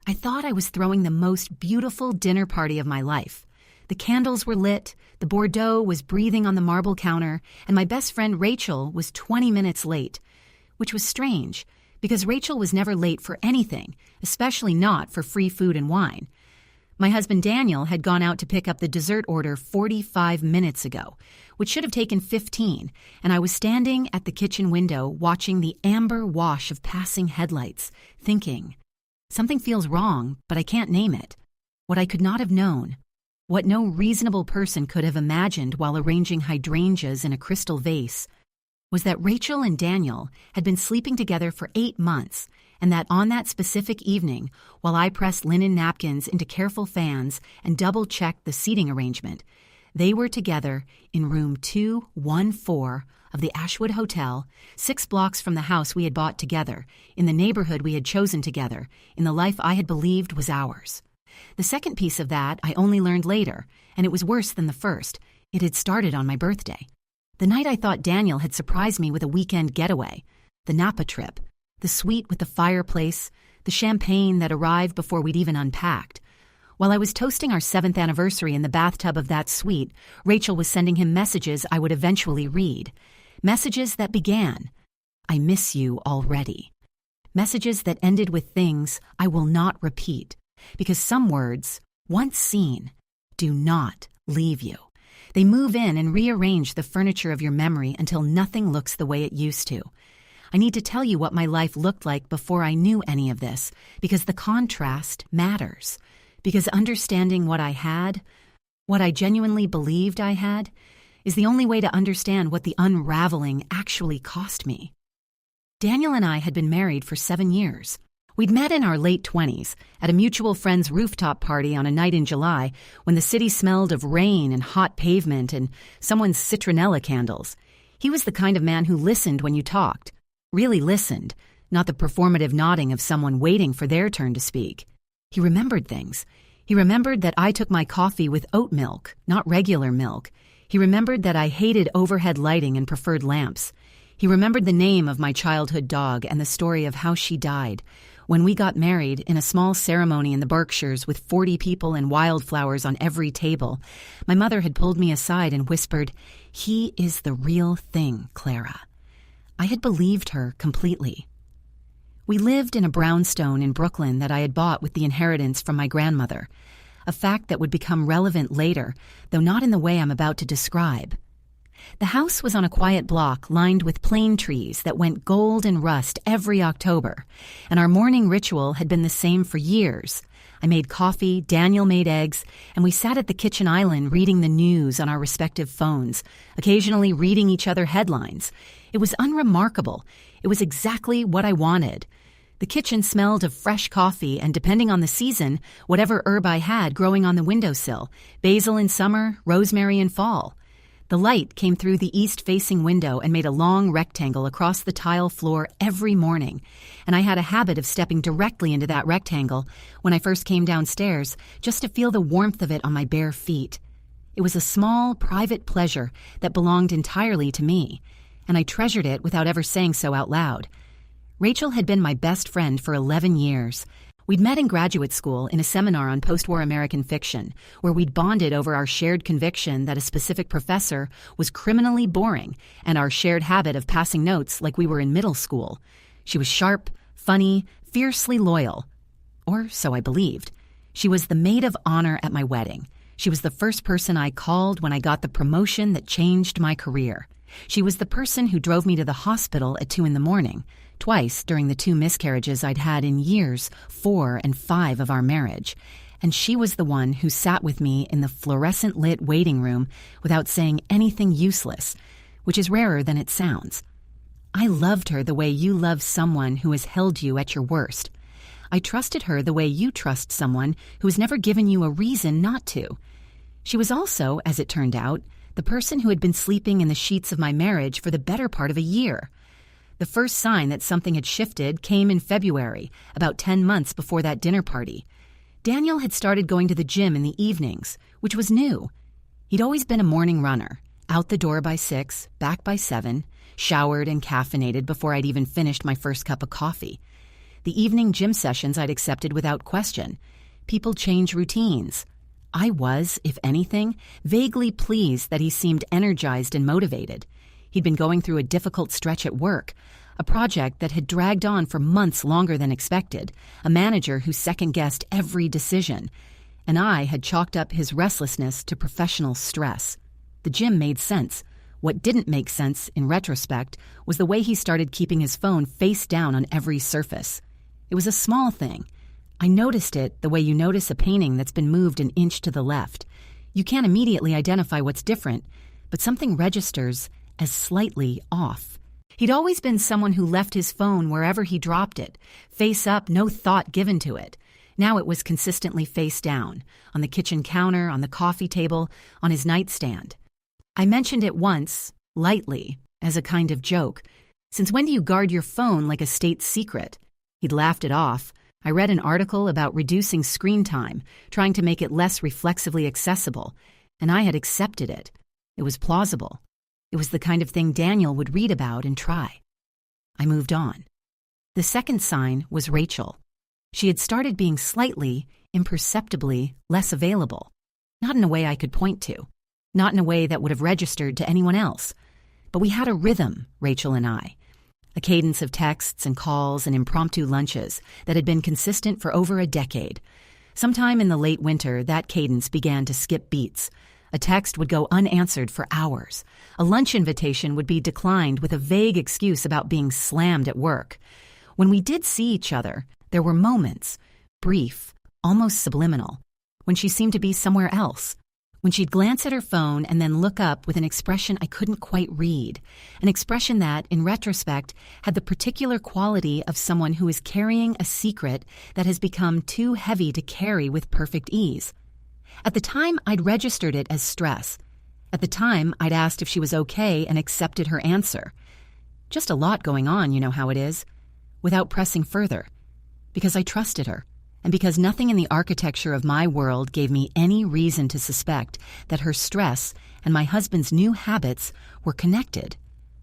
I thought I was throwing the most beautiful dinner party of my life. The candles were lit, the Bordeaux was breathing on the marble counter, and my best friend Rachel was 20 minutes late, which was strange because Rachel was never late for anything, especially not for free food and wine. My husband Daniel had gone out to pick up the dessert order 45 minutes ago, which should have taken 15, and I was standing at the kitchen window watching the amber wash of passing headlights, thinking, something feels wrong, but I can't name it. What I could not have known, what no reasonable person could have imagined while arranging hydrangeas in a crystal vase, was that Rachel and Daniel had been sleeping together for 8 months, and that on that specific evening, while I pressed linen napkins into careful fans and double-checked the seating arrangement, they were together in room 214 of the Ashwood Hotel, 6 blocks from the house we had bought together, in the neighborhood we had chosen together, in the life I had believed was ours. The second piece of that I only learned later, and it was worse than the first. It had started on my birthday. The night I thought Daniel had surprised me with a weekend getaway, the Napa trip, the suite with the fireplace, the champagne that arrived before we'd even unpacked. While I was toasting our 7th anniversary in the bathtub of that suite, Rachel was sending him messages I would eventually read. Messages that began, "I miss you already." Messages that ended with things I will not repeat, because some words, once seen, do not leave you. They move in and rearrange the furniture of your memory until nothing looks the way it used to. I need to tell you what my life looked like before I knew any of this, because the contrast matters. Because understanding what I had, what I genuinely believed I had, is the only way to understand what the unraveling actually cost me. Daniel and I had been married for 7 years. We'd met in our late 20s at a mutual friend's rooftop party on a night in July when the city smelled of rain and hot pavement and someone's citronella candles. He was the kind of man who listened when you talked. Really listened, not the performative nodding of someone waiting for their turn to speak. He remembered things. He remembered that I took my coffee with oat milk, not regular milk. He remembered that I hated overhead lighting and preferred lamps. He remembered the name of my childhood dog and the story of how she died. When we got married in a small ceremony in the Berkshires with 40 people and wildflowers on every table, my mother had pulled me aside and whispered, "He is the real thing, Clara." I had believed her completely. We lived in a brownstone in Brooklyn that I had bought with the inheritance from my grandmother, a fact that would become relevant later, though not in the way I'm about to describe. The house was on a quiet block lined with plane trees that went gold and rust every October, and our morning ritual had been the same for years. I made coffee, Daniel made eggs, and we sat at the kitchen island reading the news on our respective phones, occasionally reading each other headlines. It was unremarkable. It was exactly what I wanted. The kitchen smelled of fresh coffee and, depending on the season, whatever herb I had growing on the windowsill, basil in summer, rosemary in fall. The light came through the east-facing window and made a long rectangle across the tile floor every morning, and I had a habit of stepping directly into that rectangle when I first came downstairs just to feel the warmth of it on my bare feet. It was a small, private pleasure that belonged entirely to me, and I treasured it without ever saying so out loud. Rachel had been my best friend for 11 years. We'd met in graduate school in a seminar on post-war American fiction, where we'd bonded over our shared conviction that a specific professor was criminally boring and our shared habit of passing notes like we were in middle school. She was sharp, funny, fiercely loyal. Or so I believed. She was the maid of honor at my wedding. She was the first person I called when I got the promotion that changed my career. She was the person who drove me to the hospital at 2 a.m, twice during the 2 miscarriages I'd had in years 4 and 5 of our marriage. And she was the one who sat with me in the fluorescent-lit waiting room without saying anything useless, which is rarer than it sounds. I loved her the way you love someone who has held you at your worst. I trusted her the way you trust someone who has never given you a reason not to. She was also, as it turned out, the person who had been sleeping in the sheets of my marriage for the better part of a year. The first sign that something had shifted came in February, about 10 months before that dinner party. Daniel had started going to the gym in the evenings, which was new. He'd always been a morning runner, out the door by 6, back by 7, showered and caffeinated before I'd even finished my first cup of coffee. the evening gym sessions I'd accepted without question. People change routines. I was, if anything, vaguely pleased that he seemed energized and motivated. He'd been going through a difficult stretch at work, a project that had dragged on for months longer than expected, a manager who second-guessed every decision, and I had chalked up his restlessness to professional stress. The gym made sense. What didn't make sense, in retrospect, was the way he started keeping his phone face down on every surface. It was a small thing. I noticed it the way you notice a painting that's been moved an inch to the left. You can't immediately identify what's different, but something registers as slightly off. He'd always been someone who left his phone wherever he dropped it, face up, no thought given to it. Now it was consistently face down, on the kitchen counter, on the coffee table, on his nightstand. I mentioned it once, lightly, as a kind of joke. Since when do you guard your phone like a state secret? He'd laughed it off. I read an article about reducing screen time, trying to make it less reflexively accessible, and I had accepted it. It was plausible. It was the kind of thing Daniel would read about and try. I moved on. The second sign was Rachel. She had started being slightly, imperceptibly less available. Not in a way I could point to. Not in a way that would have registered to anyone else. But we had a rhythm, Rachel and I. A cadence of texts and calls and impromptu lunches that had been consistent for over a decade. Sometime in the late winter, that cadence began to skip beats. A text would go unanswered for hours. A lunch invitation would be declined with a vague excuse about being slammed at work. When we did see each other, there were moments, brief, almost subliminal, when she seemed to be somewhere else. When she'd glance at her phone and then look up with an expression I couldn't quite read, an expression that, in retrospect, had the particular quality of someone who is carrying a secret that has become too heavy to carry with perfect ease. At the time, I'd registered it as stress. At the time, I'd asked if she was okay and accepted her answer. Just a lot going on, you know how it is, without pressing further. Because I trusted her, and because nothing in the architecture of my world gave me any reason to suspect that her stress and my husband's new habits were connected.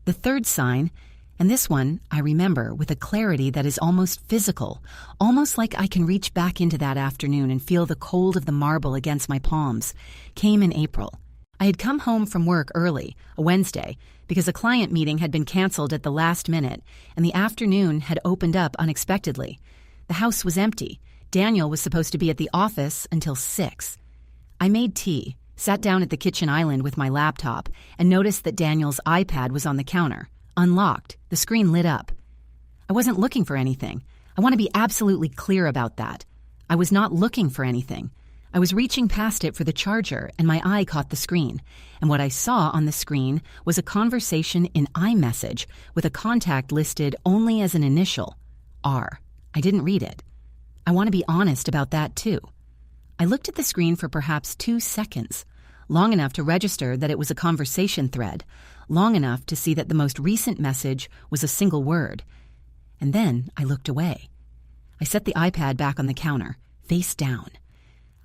The third sign, and this one I remember with a clarity that is almost physical, almost like I can reach back into that afternoon and feel the cold of the marble against my palms, came in April. I had come home from work early, a Wednesday, because a client meeting had been canceled at the last minute, and the afternoon had opened up unexpectedly. The house was empty. Daniel was supposed to be at the office until 6. I made tea, sat down at the kitchen island with my laptop, and noticed that Daniel's iPad was on the counter, unlocked, the screen lit up. I wasn't looking for anything. I want to be absolutely clear about that. I was not looking for anything. I was reaching past it for the charger, and my eye caught the screen. And what I saw on the screen was a conversation in iMessage with a contact listed only as an initial, R. I didn't read it. I want to be honest about that, too. I looked at the screen for perhaps 2 seconds, long enough to register that it was a conversation thread, long enough to see that the most recent message was a single word. And then I looked away. I set the iPad back on the counter, face down.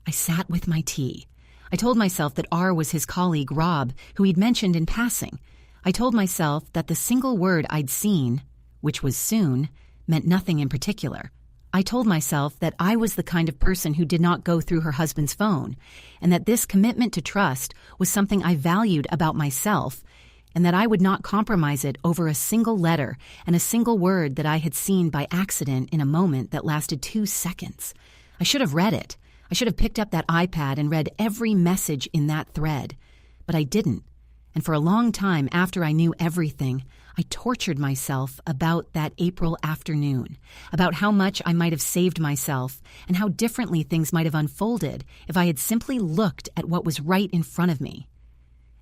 I sat with my tea. I told myself that R was his colleague Rob, who he'd mentioned in passing. I told myself that the single word I'd seen, which was soon, meant nothing in particular. I told myself that I was the kind of person who did not go through her husband's phone, and that this commitment to trust was something I valued about myself, and that I would not compromise it over a single letter and a single word that I had seen by accident in a moment that lasted 2 seconds. I should have read it. I should have picked up that iPad and read every message in that thread. But I didn't. And for a long time after I knew everything, I tortured myself about that April afternoon, about how much I might have saved myself and how differently things might have unfolded if I had simply looked at what was right in front of me.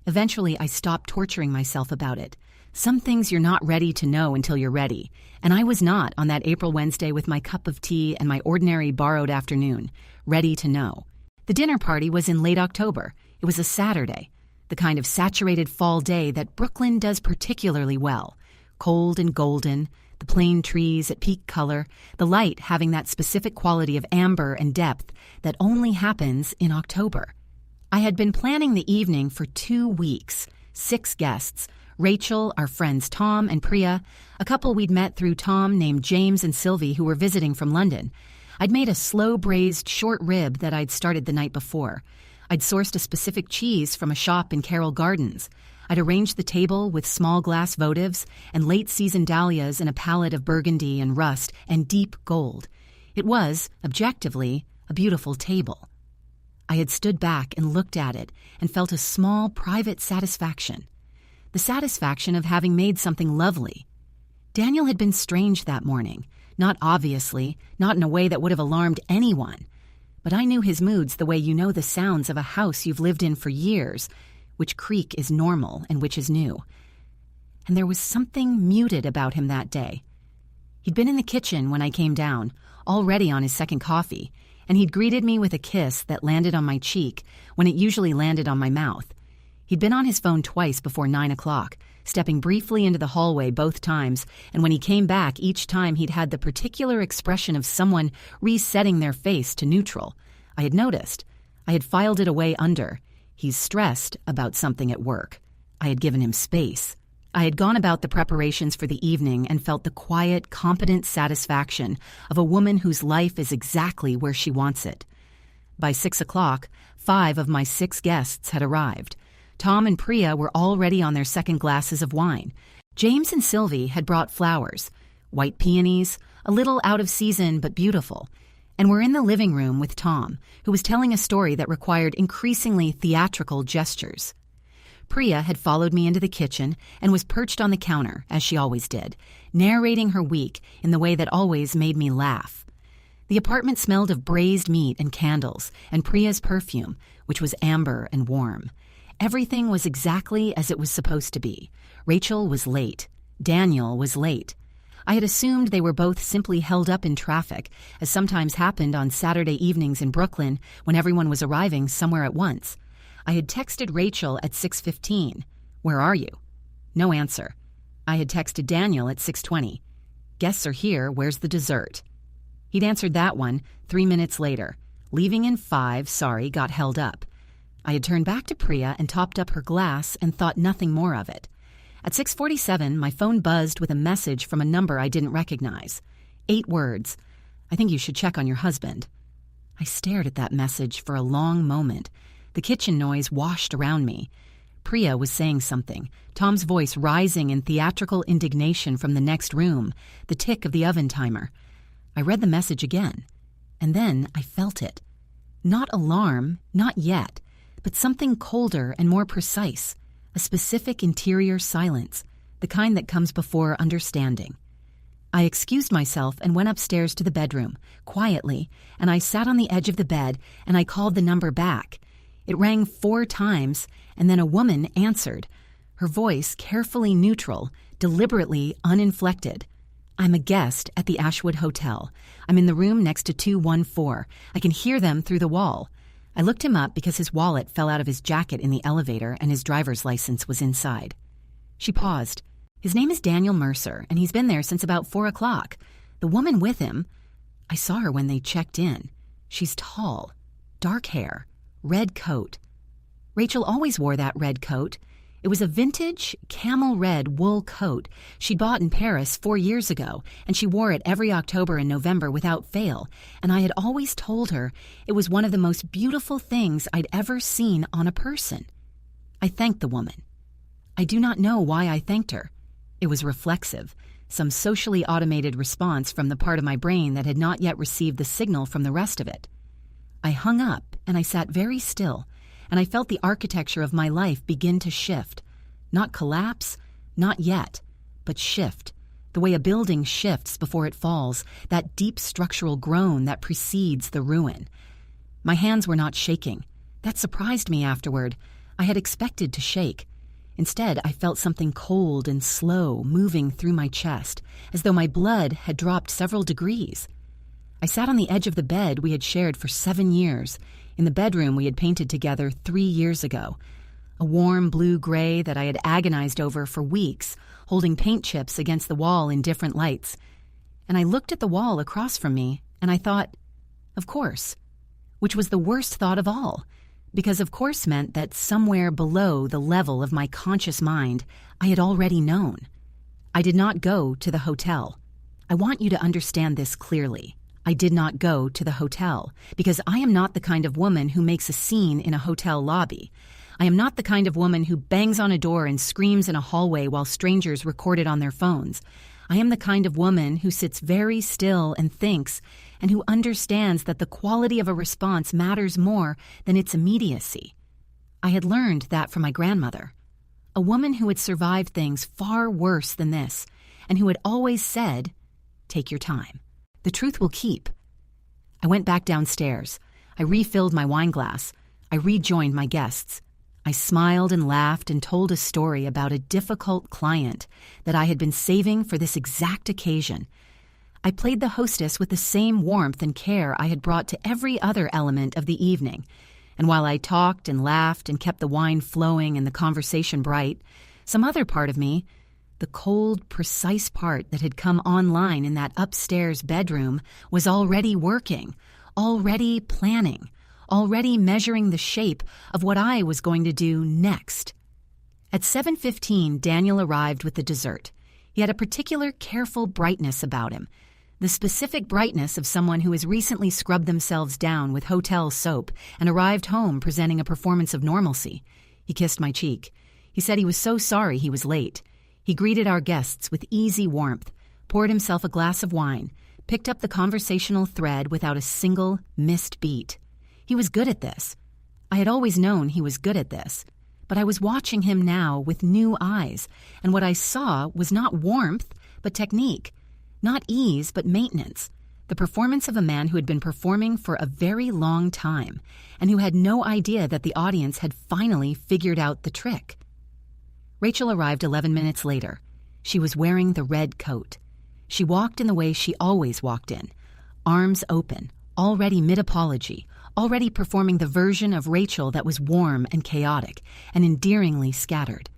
Eventually, I stopped torturing myself about it. Some things you're not ready to know until you're ready, and I was not on that April Wednesday with my cup of tea and my ordinary borrowed afternoon, ready to know. The dinner party was in late October. It was a Saturday. The kind of saturated fall day that Brooklyn does particularly well. Cold and golden, the plane trees at peak color, the light having that specific quality of amber and depth that only happens in October. I had been planning the evening for 2 weeks, 6 guests, Rachel, our friends Tom and Priya, a couple we'd met through Tom named James and Sylvie who were visiting from London. I'd made a slow-braised short rib that I'd started the night before. I'd sourced a specific cheese from a shop in Carroll Gardens. I'd arranged the table with small glass votives and late-season dahlias in a palette of burgundy and rust and deep gold. It was, objectively, a beautiful table. I had stood back and looked at it and felt a small, private satisfaction. The satisfaction of having made something lovely. Daniel had been strange that morning, not obviously, not in a way that would have alarmed anyone. But I knew his moods the way you know the sounds of a house you've lived in for years, which creak is normal and which is new. And there was something muted about him that day. He'd been in the kitchen when I came down, already on his second coffee, and he'd greeted me with a kiss that landed on my cheek when it usually landed on my mouth. He'd been on his phone twice before 9 o'clock, stepping briefly into the hallway both times, and when he came back each time he'd had the particular expression of someone resetting their face to neutral. I had noticed. I had filed it away under. He's stressed about something at work. I had given him space. I had gone about the preparations for the evening and felt the quiet, competent satisfaction of a woman whose life is exactly where she wants it. By 6 o'clock, 5 of my 6 guests had arrived. Tom and Priya were already on their second glasses of wine. James and Sylvie had brought flowers, white peonies, a little out of season but beautiful, and were in the living room with Tom, who was telling a story that required increasingly theatrical gestures. Priya had followed me into the kitchen and was perched on the counter, as she always did, narrating her week in the way that always made me laugh. The apartment smelled of braised meat and candles, and Priya's perfume, which was amber and warm. Everything was exactly as it was supposed to be. Rachel was late. Daniel was late. I had assumed they were both simply held up in traffic, as sometimes happened on Saturday evenings in Brooklyn when everyone was arriving somewhere at once. I had texted Rachel at 6:15. "Where are you?" No answer. I had texted Daniel at 6:20. "Guests are here. Where's the dessert?" He'd answered that one 3 minutes later. "Leaving in 5, sorry, got held up." I had turned back to Priya and topped up her glass and thought nothing more of it. At 6:47, my phone buzzed with a message from a number I didn't recognize. 8 words. "I think you should check on your husband." I stared at that message for a long moment. The kitchen noise washed around me. Priya was saying something, Tom's voice rising in theatrical indignation from the next room, the tick of the oven timer. I read the message again, and then I felt it. Not alarm, not yet, but something colder and more precise, a specific interior silence, the kind that comes before understanding. I excused myself and went upstairs to the bedroom, quietly, and I sat on the edge of the bed and I called the number back. It rang 4 times, and then a woman answered, her voice carefully neutral, deliberately uninflected. "I'm a guest at the Ashwood Hotel. I'm in the room next to 214. I can hear them through the wall." I looked him up because his wallet fell out of his jacket in the elevator and his driver's license was inside. She paused. "His name is Daniel Mercer, and he's been there since about 4 o'clock. The woman with him, I saw her when they checked in. She's tall, dark hair, red coat. Rachel always wore that red coat. It was a vintage, camel red wool coat she'd bought in Paris 4 years ago, and she wore it every October and November without fail, and I had always told her it was one of the most beautiful things I'd ever seen on a person. I thanked the woman. I do not know why I thanked her. It was reflexive, some socially automated response from the part of my brain that had not yet received the signal from the rest of it. I hung up, and I sat very still, and I felt the architecture of my life begin to shift. Not collapse, not yet, but shift. The way a building shifts before it falls, that deep structural groan that precedes the ruin. My hands were not shaking. That surprised me afterward. I had expected to shake. Instead, I felt something cold and slow moving through my chest, as though my blood had dropped several degrees. I sat on the edge of the bed we had shared for 7 years, in the bedroom we had painted together 3 years ago, a warm blue-gray that I had agonized over for weeks, holding paint chips against the wall in different lights. And I looked at the wall across from me, and I thought, of course, which was the worst thought of all, because of course meant that somewhere below the level of my conscious mind, I had already known. I did not go to the hotel. I want you to understand this clearly. I did not go to the hotel because I am not the kind of woman who makes a scene in a hotel lobby. I am not the kind of woman who bangs on a door and screams in a hallway while strangers record it on their phones. I am the kind of woman who sits very still and thinks, and who understands that the quality of a response matters more than its immediacy. I had learned that from my grandmother, a woman who had survived things far worse than this, and who had always said, "Take your time. The truth will keep." I went back downstairs. I refilled my wine glass. I rejoined my guests. I smiled and laughed and told a story about a difficult client that I had been saving for this exact occasion. I played the hostess with the same warmth and care I had brought to every other element of the evening, and while I talked and laughed and kept the wine flowing and the conversation bright, some other part of me, the cold, precise part that had come online in that upstairs bedroom, was already working, already planning, already measuring the shape of what I was going to do next. At 7:15, Daniel arrived with the dessert. He had a particular careful brightness about him, the specific brightness of someone who has recently scrubbed themselves down with hotel soap and arrived home presenting a performance of normalcy. He kissed my cheek. He said he was so sorry he was late. He greeted our guests with easy warmth, poured himself a glass of wine, picked up the conversational thread without a single missed beat. He was good at this. I had always known he was good at this, but I was watching him now with new eyes, and what I saw was not warmth, but technique, not ease, but maintenance, the performance of a man who had been performing for a very long time, and who had no idea that the audience had finally figured out the trick. Rachel arrived 11 minutes later. She was wearing the red coat. She walked in the way she always walked in, arms open, already mid-apology, already performing the version of Rachel that was warm and chaotic and endearingly scattered.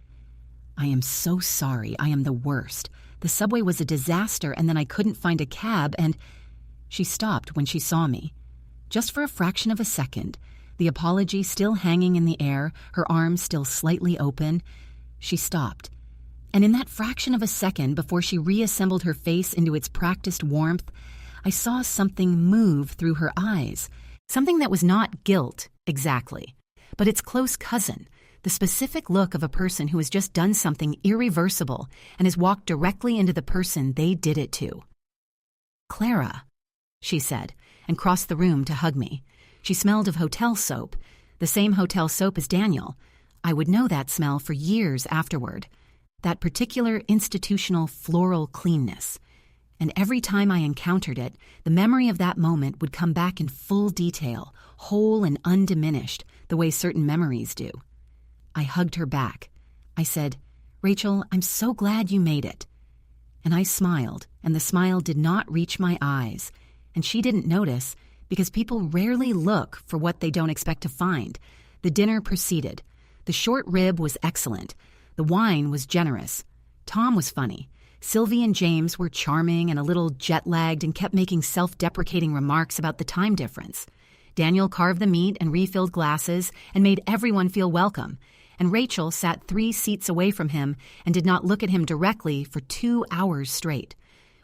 "I am so sorry. I am the worst. The subway was a disaster, and then I couldn't find a cab, and—" She stopped when she saw me. Just for a fraction of a second, the apology still hanging in the air, her arms still slightly open, she stopped. And in that fraction of a second before she reassembled her face into its practiced warmth, I saw something move through her eyes. Something that was not guilt, exactly, but its close cousin, the specific look of a person who has just done something irreversible and has walked directly into the person they did it to. "Clara," she said, and crossed the room to hug me. She smelled of hotel soap, the same hotel soap as Daniel. I would know that smell for years afterward, that particular institutional floral cleanness. And every time I encountered it, the memory of that moment would come back in full detail, whole and undiminished, the way certain memories do. I hugged her back. I said, "Rachel, I'm so glad you made it." And I smiled, and the smile did not reach my eyes. And she didn't notice, because people rarely look for what they don't expect to find. The dinner proceeded. The short rib was excellent. The wine was generous. Tom was funny. Sylvie and James were charming and a little jet-lagged and kept making self-deprecating remarks about the time difference. Daniel carved the meat and refilled glasses and made everyone feel welcome, and Rachel sat 3 seats away from him and did not look at him directly for 2 hours straight,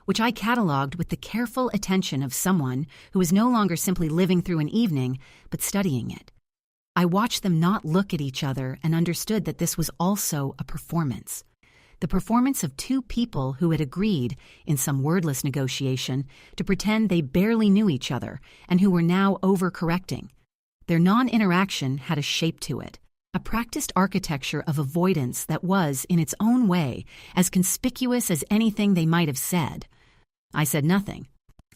which I cataloged with the careful attention of someone who was no longer simply living through an evening, but studying it. I watched them not look at each other and understood that this was also a performance. The performance of 2 people who had agreed, in some wordless negotiation, to pretend they barely knew each other and who were now overcorrecting. Their non-interaction had a shape to it, a practiced architecture of avoidance that was, in its own way, as conspicuous as anything they might have said. I said nothing.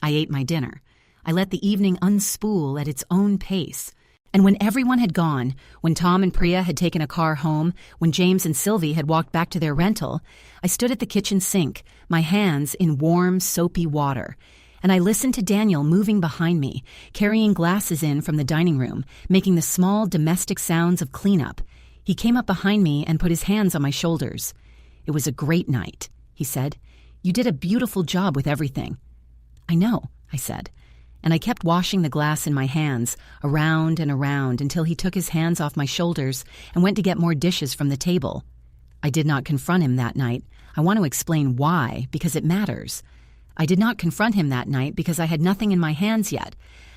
I ate my dinner. I let the evening unspool at its own pace. And when everyone had gone, when Tom and Priya had taken a car home, when James and Sylvie had walked back to their rental, I stood at the kitchen sink, my hands in warm, soapy water, and I listened to Daniel moving behind me, carrying glasses in from the dining room, making the small domestic sounds of cleanup. He came up behind me and put his hands on my shoulders. "It was a great night," he said. "You did a beautiful job with everything." "I know," I said. and I kept washing the glass in my hands, around and around, until he took his hands off my shoulders and went to get more dishes from the table. I did not confront him that night. I want to explain why, because it matters. I did not confront him that night because I had nothing in my hands yet.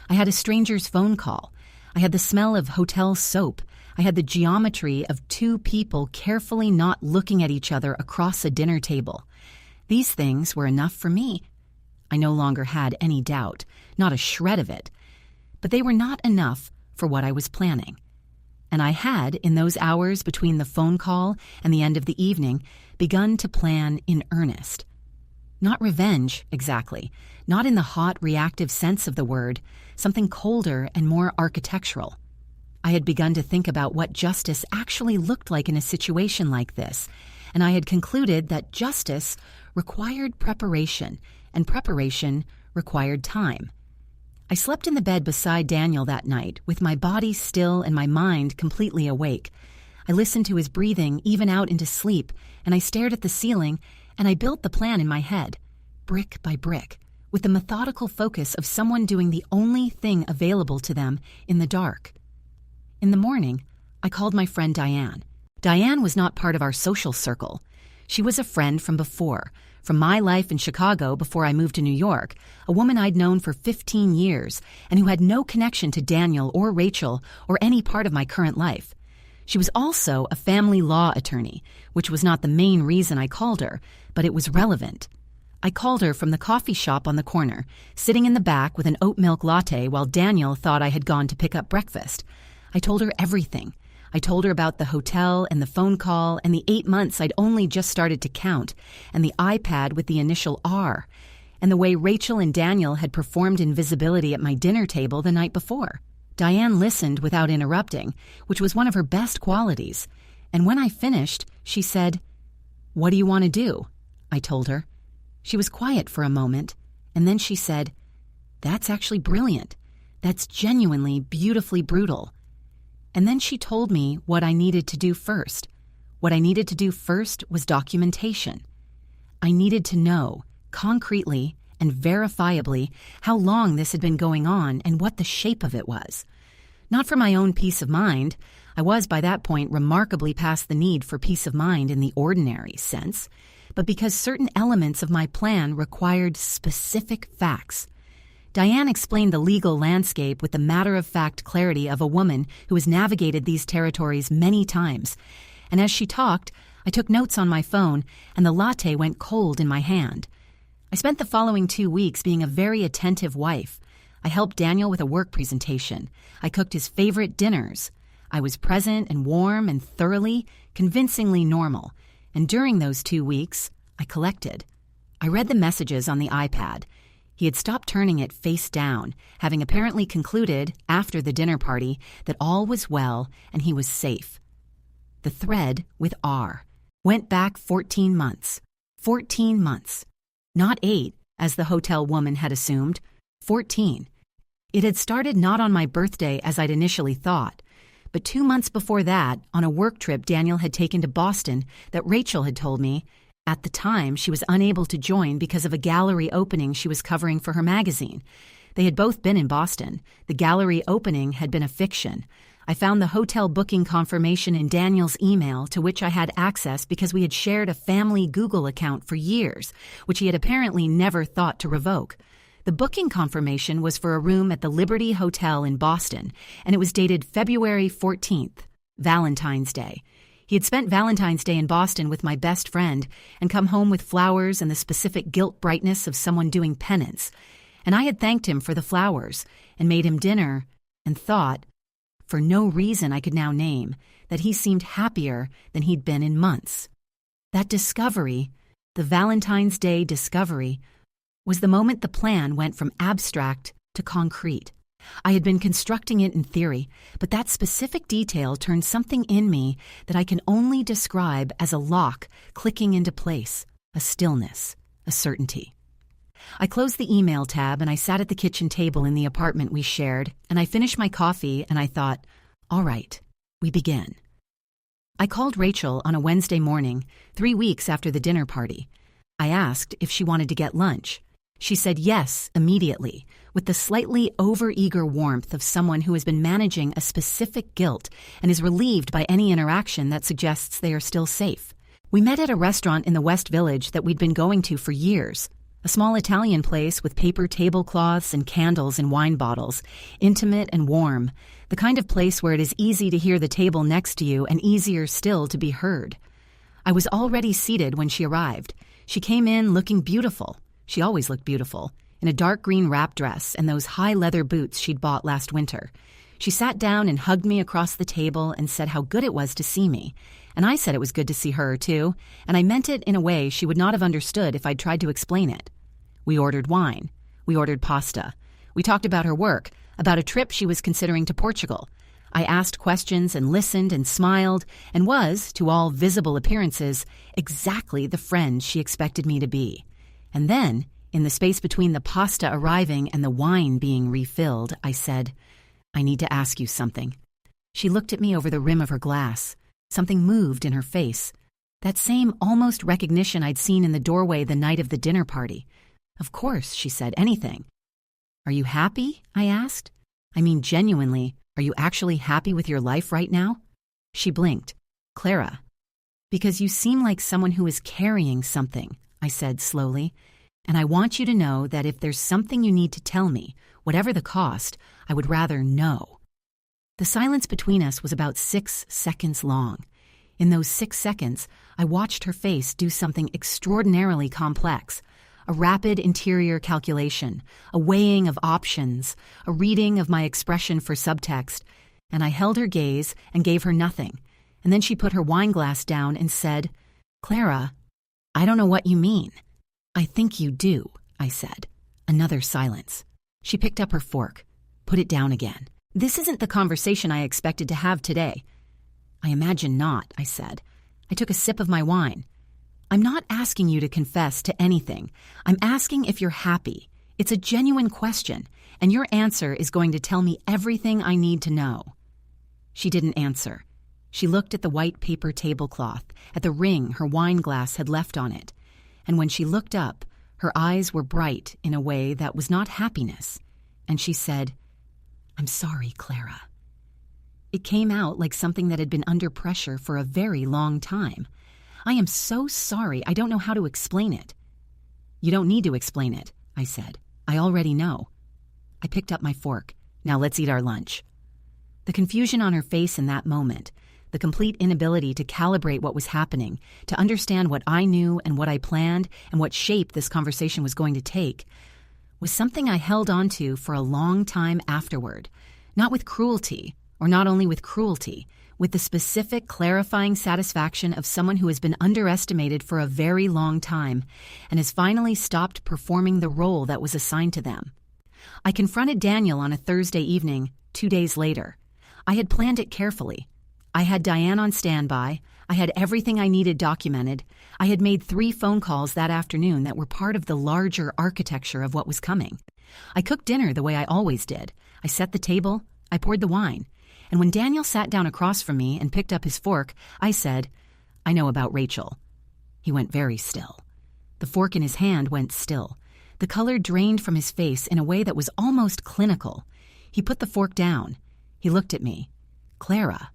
I had a stranger's phone call. I had the smell of hotel soap. I had the geometry of two people carefully not looking at each other across a dinner table. These things were enough for me. I no longer had any doubt, not a shred of it. But they were not enough for what I was planning. And I had, in those hours between the phone call and the end of the evening, begun to plan in earnest. Not revenge, exactly. Not in the hot, reactive sense of the word, something colder and more architectural. I had begun to think about what justice actually looked like in a situation like this, and I had concluded that justice required preparation, and preparation required time. I slept in the bed beside Daniel that night, with my body still and my mind completely awake. I listened to his breathing even out into sleep, and I stared at the ceiling, and I built the plan in my head, brick by brick, with the methodical focus of someone doing the only thing available to them in the dark. In the morning, I called my friend Diane. Diane was not part of our social circle. She was a friend from before, from my life in Chicago before I moved to New York, a woman I'd known for 15 years and who had no connection to Daniel or Rachel or any part of my current life. She was also a family law attorney, which was not the main reason I called her, but it was relevant. I called her from the coffee shop on the corner, sitting in the back with an oat milk latte while Daniel thought I had gone to pick up breakfast. I told her everything. I told her about the hotel and the phone call and the 8 months I'd only just started to count, and the iPad with the initial R, and the way Rachel and Daniel had performed invisibility at my dinner table the night before. Diane listened without interrupting, which was one of her best qualities, and when I finished, she said, "What do you want to do?" I told her. She was quiet for a moment, and then she said, "That's actually brilliant. That's genuinely beautifully brutal." And then she told me what I needed to do first. What I needed to do first was documentation. I needed to know, concretely and verifiably, how long this had been going on and what the shape of it was. Not for my own peace of mind. I was by that point remarkably past the need for peace of mind in the ordinary sense, but because certain elements of my plan required specific facts. Diane explained the legal landscape with the matter-of-fact clarity of a woman who has navigated these territories many times, and as she talked, I took notes on my phone, and the latte went cold in my hand. I spent the following 2 weeks being a very attentive wife. I helped Daniel with a work presentation. I cooked his favorite dinners. I was present and warm and thoroughly, convincingly normal, and during those 2 weeks, I collected. I read the messages on the iPad. He had stopped turning it face down, having apparently concluded, after the dinner party, that all was well and he was safe. The thread, with R, went back 14 months. 14 months. Not 8, as the hotel woman had assumed. 14. It had started not on my birthday as I'd initially thought, but 2 months before that, on a work trip Daniel had taken to Boston that Rachel had told me. At the time, she was unable to join because of a gallery opening she was covering for her magazine. They had both been in Boston. The gallery opening had been a fiction. I found the hotel booking confirmation in Daniel's email, to which I had access because we had shared a family Google account for years, which he had apparently never thought to revoke. The booking confirmation was for a room at the Liberty Hotel in Boston, and it was dated February 14th, Valentine's Day. He had spent Valentine's Day in Boston with my best friend and come home with flowers and the specific guilt brightness of someone doing penance. And I had thanked him for the flowers and made him dinner and thought, for no reason I could now name, that he seemed happier than he'd been in months. That discovery, the Valentine's Day discovery, was the moment the plan went from abstract to concrete. I had been constructing it in theory, but that specific detail turned something in me that I can only describe as a lock clicking into place, a stillness, a certainty. I closed the email tab and I sat at the kitchen table in the apartment we shared, and I finished my coffee and I thought, all right, we begin. I called Rachel on a Wednesday morning, 3 weeks after the dinner party. I asked if she wanted to get lunch. She said yes immediately, with the slightly overeager warmth of someone who has been managing a specific guilt and is relieved by any interaction that suggests they are still safe. We met at a restaurant in the West Village that we'd been going to for years. A small Italian place with paper tablecloths and candles and wine bottles, intimate and warm, the kind of place where it is easy to hear the table next to you and easier still to be heard. I was already seated when she arrived. She came in looking beautiful. She always looked beautiful, in a dark green wrap dress and those high leather boots she'd bought last winter. She sat down and hugged me across the table and said how good it was to see me. And I said it was good to see her, too, and I meant it in a way she would not have understood if I'd tried to explain it. We ordered wine. We ordered pasta. We talked about her work, about a trip she was considering to Portugal. I asked questions and listened and smiled and was, to all visible appearances, exactly the friend she expected me to be. And then, in the space between the pasta arriving and the wine being refilled, I said, "I need to ask you something." She looked at me over the rim of her glass. Something moved in her face. That same almost recognition I'd seen in the doorway the night of the dinner party. "Of course," she said, "anything." "Are you happy?" I asked. "I mean, genuinely, are you actually happy with your life right now?" She blinked. "Clara." "Because you seem like someone who is carrying something," I said slowly. "And I want you to know that if there's something you need to tell me, whatever the cost, I would rather know." The silence between us was about 6 seconds long. In those 6 seconds, I watched her face do something extraordinarily complex. A rapid interior calculation, a weighing of options, a reading of my expression for subtext, and I held her gaze and gave her nothing. And then she put her wine glass down and said, "Clara, I don't know what you mean." "I think you do," I said. Another silence. She picked up her fork, put it down again. "This isn't the conversation I expected to have today." "I imagine not," I said. I took a sip of my wine. "I'm not asking you to confess to anything. I'm asking if you're happy. It's a genuine question, and your answer is going to tell me everything I need to know." She didn't answer. She looked at the white paper tablecloth, at the ring her wine glass had left on it. And when she looked up, her eyes were bright in a way that was not happiness. And she said, "I'm sorry, Clara." It came out like something that had been under pressure for a very long time. "I am so sorry, I don't know how to explain it." "You don't need to explain it," I said. "I already know." I picked up my fork. "Now let's eat our lunch." The confusion on her face in that moment, the complete inability to calibrate what was happening, to understand what I knew and what I planned and what shape this conversation was going to take, was something I held on to for a long time afterward, not with cruelty, or not only with cruelty, with the specific clarifying satisfaction of someone who has been underestimated for a very long time and has finally stopped performing the role that was assigned to them. I confronted Daniel on a Thursday evening, 2 days later. I had planned it carefully. I had Diane on standby. I had everything I needed documented. I had made 3 phone calls that afternoon that were part of the larger architecture of what was coming. I cooked dinner the way I always did. I set the table. I poured the wine. And when Daniel sat down across from me and picked up his fork, I said, "I know about Rachel." He went very still. The fork in his hand went still. The color drained from his face in a way that was almost clinical. He put the fork down. He looked at me. "Clara."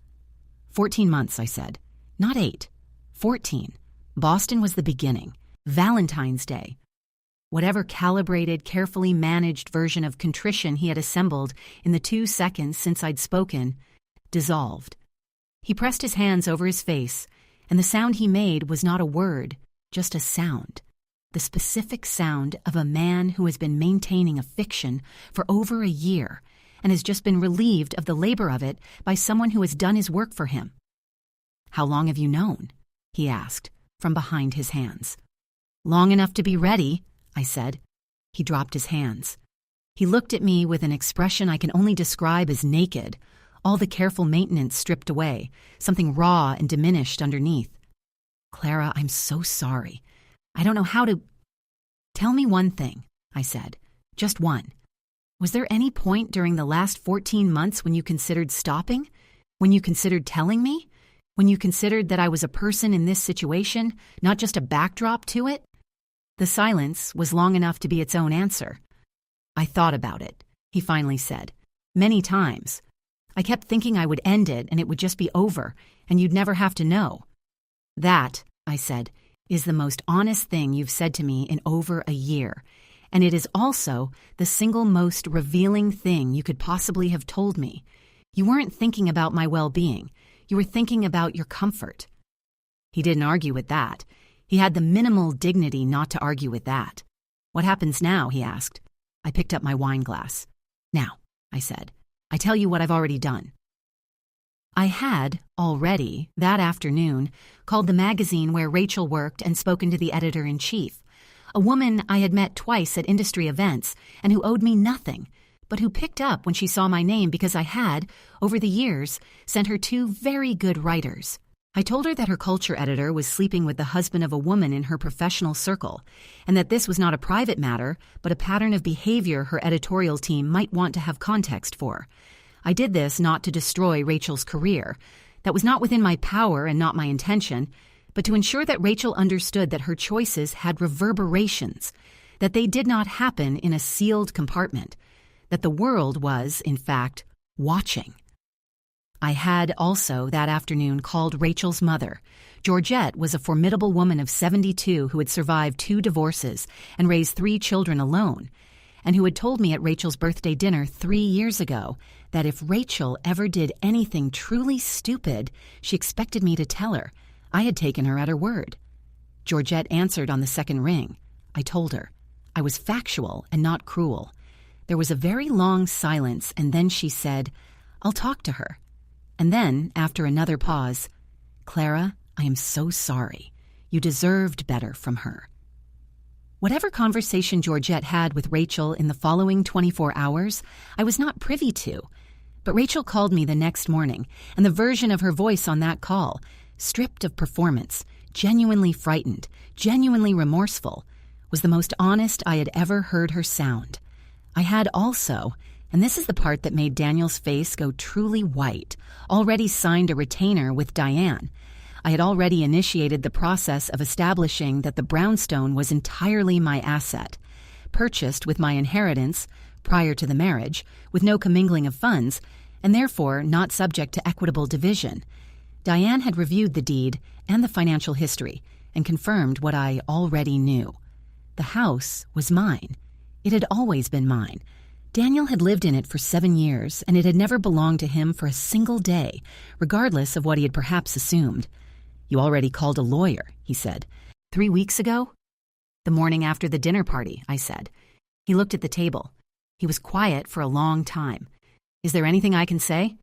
14 months, I said. Not 8. 14. Boston was the beginning. Valentine's Day. Whatever calibrated, carefully managed version of contrition he had assembled in the 2 seconds since I'd spoken, dissolved. He pressed his hands over his face, and the sound he made was not a word, just a sound. The specific sound of a man who has been maintaining a fiction for over a year and has just been relieved of the labor of it by someone who has done his work for him. "How long have you known?" he asked, from behind his hands. "Long enough to be ready," I said. He dropped his hands. He looked at me with an expression I can only describe as naked, all the careful maintenance stripped away, something raw and diminished underneath. "Clara, I'm so sorry. I don't know how to—" "Tell me one thing," I said. "Just one. Was there any point during the last 14 months when you considered stopping? When you considered telling me? When you considered that I was a person in this situation, not just a backdrop to it?" The silence was long enough to be its own answer. "I thought about it," he finally said. "Many times. I kept thinking I would end it and it would just be over, and you'd never have to know." "That," I said, "is the most honest thing you've said to me in over a year, and it is also the single most revealing thing you could possibly have told me. You weren't thinking about my well-being. You were thinking about your comfort." He didn't argue with that. He had the minimal dignity not to argue with that. "What happens now?" he asked. I picked up my wine glass. "Now," I said, "I tell you what I've already done." I had, already, that afternoon, called the magazine where Rachel worked and spoken to the editor-in-chief, a woman I had met twice at industry events and who owed me nothing, but who picked up when she saw my name because I had, over the years, sent her 2 very good writers. I told her that her culture editor was sleeping with the husband of a woman in her professional circle, and that this was not a private matter, but a pattern of behavior her editorial team might want to have context for. I did this not to destroy Rachel's career. That was not within my power and not my intention, but to ensure that Rachel understood that her choices had reverberations, that they did not happen in a sealed compartment, that the world was, in fact, watching. I had also, that afternoon, called Rachel's mother. Georgette was a formidable woman of 72 who had survived 2 divorces and raised 3 children alone, and who had told me at Rachel's birthday dinner 3 years ago that if Rachel ever did anything truly stupid, she expected me to tell her. I had taken her at her word. Georgette answered on the second ring. I told her. I was factual and not cruel. There was a very long silence, and then she said, "I'll talk to her." And then, after another pause, "Clara, I am so sorry. You deserved better from her." Whatever conversation Georgette had with Rachel in the following 24 hours, I was not privy to. But Rachel called me the next morning, and the version of her voice on that call, stripped of performance, genuinely frightened, genuinely remorseful, was the most honest I had ever heard her sound. I had also, and this is the part that made Daniel's face go truly white, already signed a retainer with Diane. I had already initiated the process of establishing that the brownstone was entirely my asset, purchased with my inheritance, prior to the marriage, with no commingling of funds, and therefore not subject to equitable division. Diane had reviewed the deed and the financial history and confirmed what I already knew. The house was mine. It had always been mine. Daniel had lived in it for 7 years, and it had never belonged to him for a single day, regardless of what he had perhaps assumed. "You already called a lawyer," he said. 3 weeks ago?" "The morning after the dinner party," I said. He looked at the table. He was quiet for a long time. "Is there anything I can say?"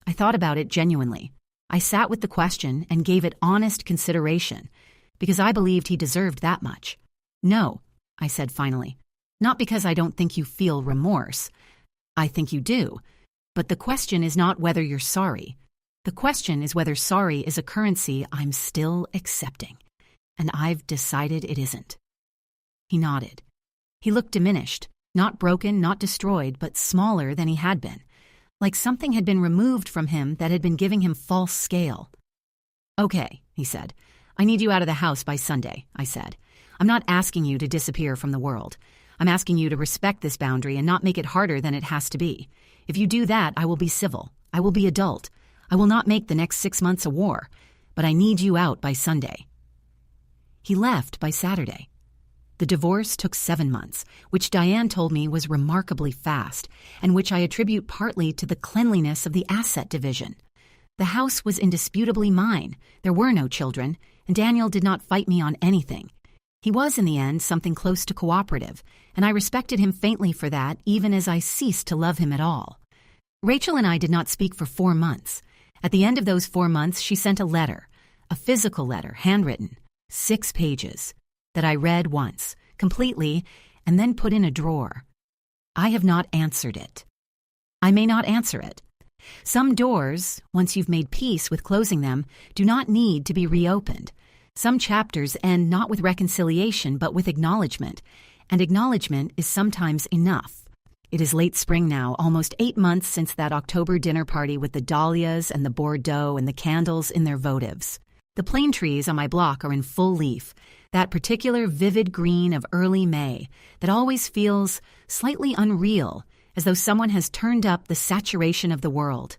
I thought about it genuinely. I sat with the question and gave it honest consideration, because I believed he deserved that much. "No," I said finally. "Not because I don't think you feel remorse. I think you do. But the question is not whether you're sorry. The question is whether sorry is a currency I'm still accepting. And I've decided it isn't." He nodded. He looked diminished, not broken, not destroyed, but smaller than he had been, like something had been removed from him that had been giving him false scale. "Okay," he said. "I need you out of the house by Sunday," I said. "I'm not asking you to disappear from the world. I'm asking you to respect this boundary and not make it harder than it has to be. If you do that, I will be civil. I will be adult. I will not make the next 6 months a war. But I need you out by Sunday." He left by Saturday. The divorce took 7 months, which Diane told me was remarkably fast, and which I attribute partly to the cleanliness of the asset division. The house was indisputably mine. There were no children, and Daniel did not fight me on anything. He was, in the end, something close to cooperative, and I respected him faintly for that, even as I ceased to love him at all. Rachel and I did not speak for 4 months. At the end of those 4 months, she sent a letter, a physical letter, handwritten, 6 pages, that I read once, completely, and then put in a drawer. I have not answered it. I may not answer it. Some doors, once you've made peace with closing them, do not need to be reopened. Some chapters end not with reconciliation, but with acknowledgement, and acknowledgement is sometimes enough. It is late spring now, almost 8 months since that October dinner party with the dahlias and the Bordeaux and the candles in their votives. The plane trees on my block are in full leaf, that particular vivid green of early May that always feels slightly unreal, as though someone has turned up the saturation of the world.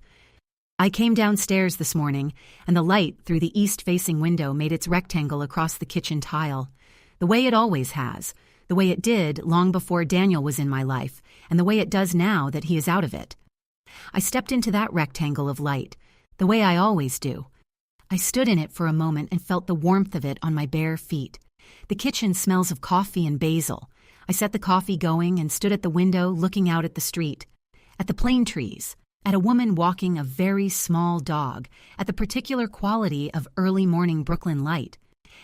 I came downstairs this morning, and the light through the east-facing window made its rectangle across the kitchen tile, the way it always has, the way it did long before Daniel was in my life, and the way it does now that he is out of it. I stepped into that rectangle of light, the way I always do. I stood in it for a moment and felt the warmth of it on my bare feet. The kitchen smells of coffee and basil. I set the coffee going and stood at the window looking out at the street, at the plane trees, at a woman walking a very small dog, at the particular quality of early morning Brooklyn light.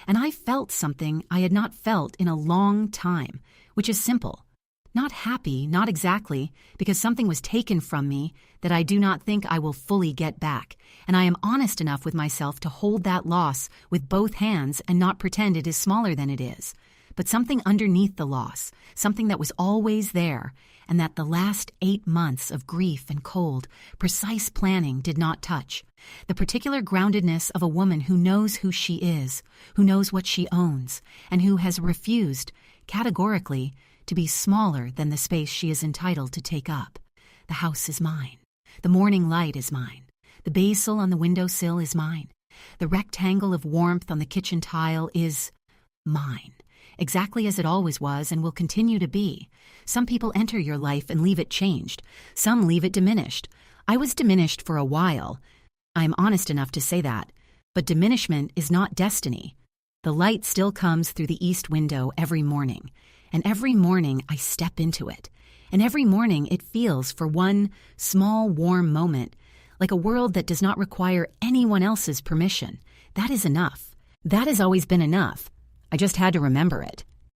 And I felt something I had not felt in a long time, which is simple. Not happy, not exactly, because something was taken from me that I do not think I will fully get back, and I am honest enough with myself to hold that loss with both hands and not pretend it is smaller than it is. But something underneath the loss, something that was always there, and that the last 8 months of grief and cold, precise planning did not touch. The particular groundedness of a woman who knows who she is, who knows what she owns, and who has refused, categorically, to be smaller than the space she is entitled to take up. The house is mine. The morning light is mine. The basil on the windowsill is mine. The rectangle of warmth on the kitchen tile is mine, exactly as it always was and will continue to be. Some people enter your life and leave it changed. Some leave it diminished. I was diminished for a while. I am honest enough to say that. But diminishment is not destiny. The light still comes through the east window every morning. And every morning I step into it. And every morning it feels, for one small warm moment, like a world that does not require anyone else's permission. That is enough. That has always been enough. I just had to remember it.